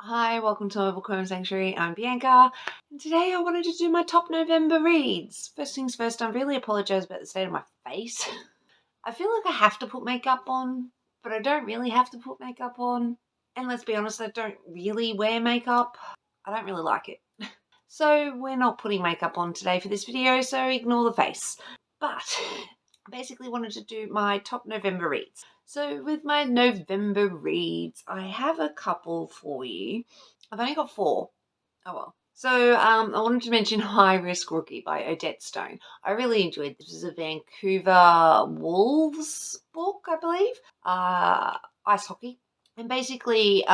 Hi, welcome to my Bookworm Sanctuary. I'm Bianca, and today I wanted to do my top November reads. First things first, I really apologise about the state of my face. I feel like I have to put makeup on, but I don't really have to put makeup on. And let's be honest, I don't really wear makeup. I don't really like it. So we're not putting makeup on today for this video, so ignore the face. But I basically wanted to do my top November reads. So with my November reads, I have a couple for you. I've only got four. Oh well. So I wanted to mention High Risk Rookie by Odette Stone. I really enjoyed this. It was a Vancouver Wolves book, I believe. Ice hockey. And basically,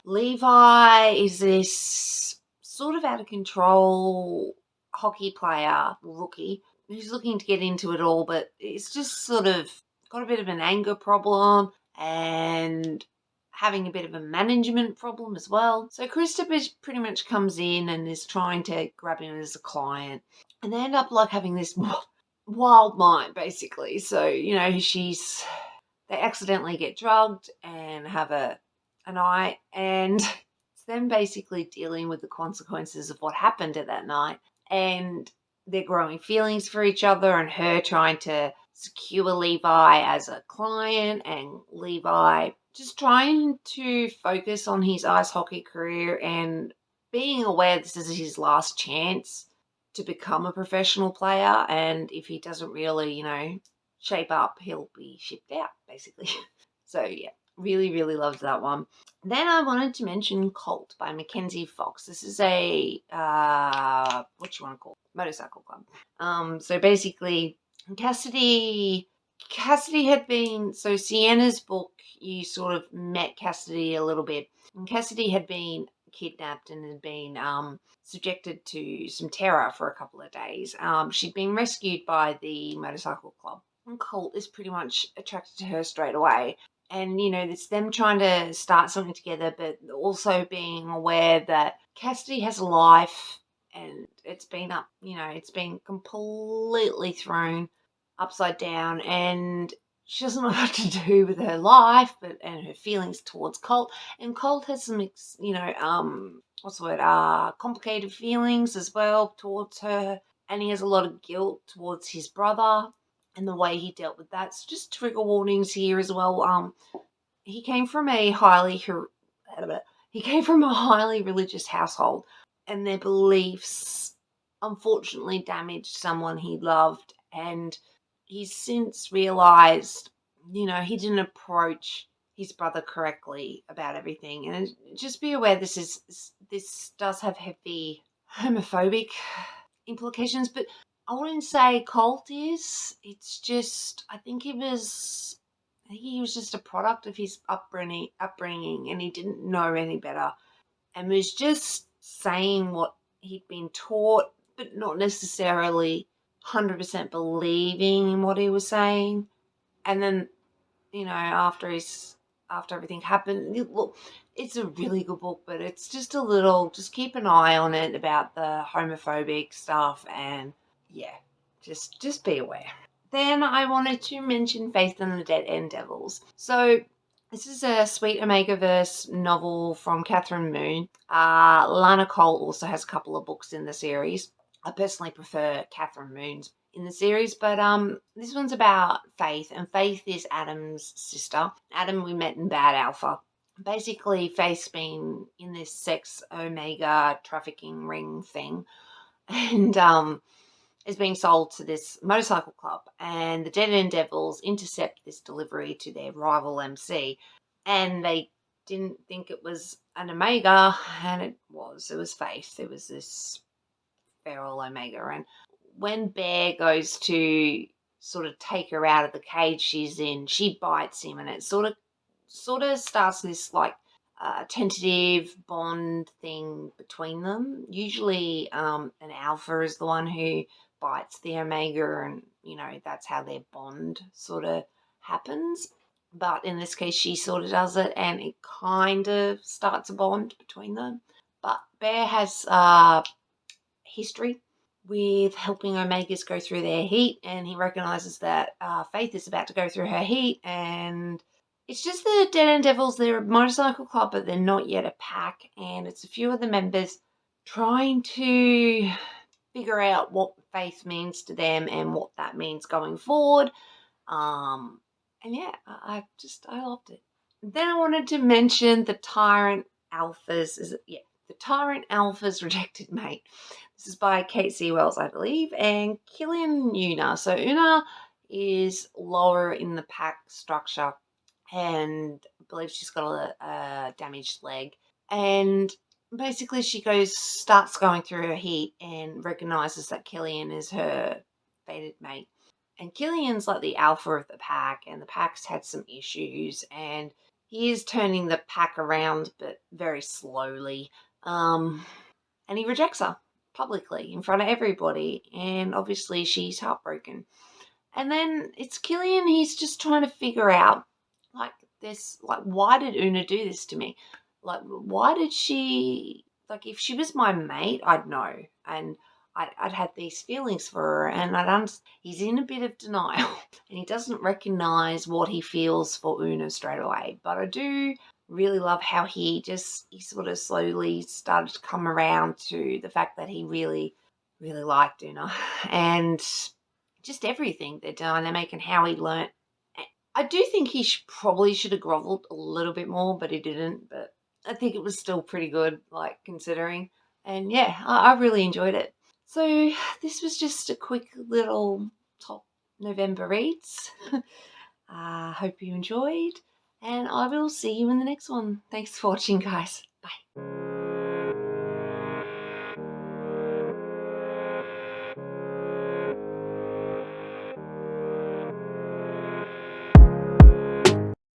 Levi is this sort of out of control hockey player, rookie, who's looking to get into it all, but it's just sort of got a bit of an anger problem and having a bit of a management problem as well. So Christopher pretty much comes in and is trying to grab him as a client, and they end up like having this wild mind basically. So they accidentally get drugged and have a night, and it's them basically dealing with the consequences of what happened at that night, and they're growing feelings for each other, and her trying to secure Levi as a client, and Levi just trying to focus on his ice hockey career and being aware this is his last chance to become a professional player, and if he doesn't really, shape up, he'll be shipped out, basically. So, yeah, really, really loved that one. Then I wanted to mention Colt by Mackenzie Fox. This is a, what do you want to call it? Motorcycle club. So basically, Cassidy had been, so Sienna's book, you sort of met Cassidy a little bit. And Cassidy had been kidnapped and had been subjected to some terror for a couple of days. She'd been rescued by the motorcycle club. And Colt is pretty much attracted to her straight away. And, it's them trying to start something together, but also being aware that Cassidy has a life and it's been completely thrown upside down, and she doesn't know what to do with her life, and her feelings towards Colt. And Colt has some, what's the word? Complicated feelings as well towards her, and he has a lot of guilt towards his brother and the way he dealt with that. So just trigger warnings here as well. He came from a highly religious household, and their beliefs unfortunately damaged someone he loved, and he's since realized, he didn't approach his brother correctly about everything. And just be aware this does have heavy homophobic implications, but I wouldn't say Colt is. It's just I think he was just a product of his upbringing, and he didn't know any better, and was just saying what he'd been taught, but not necessarily 100% believing in what he was saying. And then, after everything happened, look, it's a really good book, but it's just just keep an eye on it about the homophobic stuff, and yeah, just be aware. Then I wanted to mention Faith and the Dead End Devils. So this is a Sweet Omegaverse novel from Catherine Moon. Lana Cole also has a couple of books in the series. I personally prefer Catherine Moon's in the series, but this one's about Faith, and Faith is Adam's sister. Adam we met in Bad Alpha. Basically, Faith's been in this sex omega trafficking ring thing, and is being sold to this motorcycle club, and the Dead End Devils intercept this delivery to their rival MC, and they didn't think it was an Omega, and it was Faith. It was this feral Omega, and when Bear goes to sort of take her out of the cage she's in, she bites him, and it sort of starts this like tentative bond thing between them. Usually, an alpha is the one who bites the omega, and that's how their bond sort of happens. But in this case, she sort of does it, and it kind of starts a bond between them. But Bear has history with helping omegas go through their heat, and he recognizes that Faith is about to go through her heat, and It's just the Dead End Devils. They're a motorcycle club, but they're not yet a pack. And it's a few of the members trying to figure out what faith means to them and what that means going forward. And yeah, I loved it. Then I wanted to mention the Tyrant Alphas. The Tyrant Alpha's Rejected Mate. This is by Kate C. Wells, I believe, and Killian Una. So Una is lower in the pack structure, and I believe she's got a damaged leg. And basically, starts going through her heat and recognizes that Killian is her fated mate. And Killian's like the alpha of the pack, and the pack's had some issues, and he is turning the pack around, but very slowly. And he rejects her publicly in front of everybody, and obviously she's heartbroken. And then it's Killian, he's just trying to figure out, why did Una do this to me? Like, why did she, if she was my mate, I'd know. And I'd had these feelings for her, and he's in a bit of denial, and he doesn't recognize what he feels for Una straight away. But I do really love how he sort of slowly started to come around to the fact that he really, really liked Una, and just everything, the dynamic and how he learnt. I do think he probably should have grovelled a little bit more, but he didn't. But I think it was still pretty good, considering. And yeah, I really enjoyed it. So this was just a quick little top November reads. Hope you enjoyed, and I will see you in the next one. Thanks for watching, guys. Bye.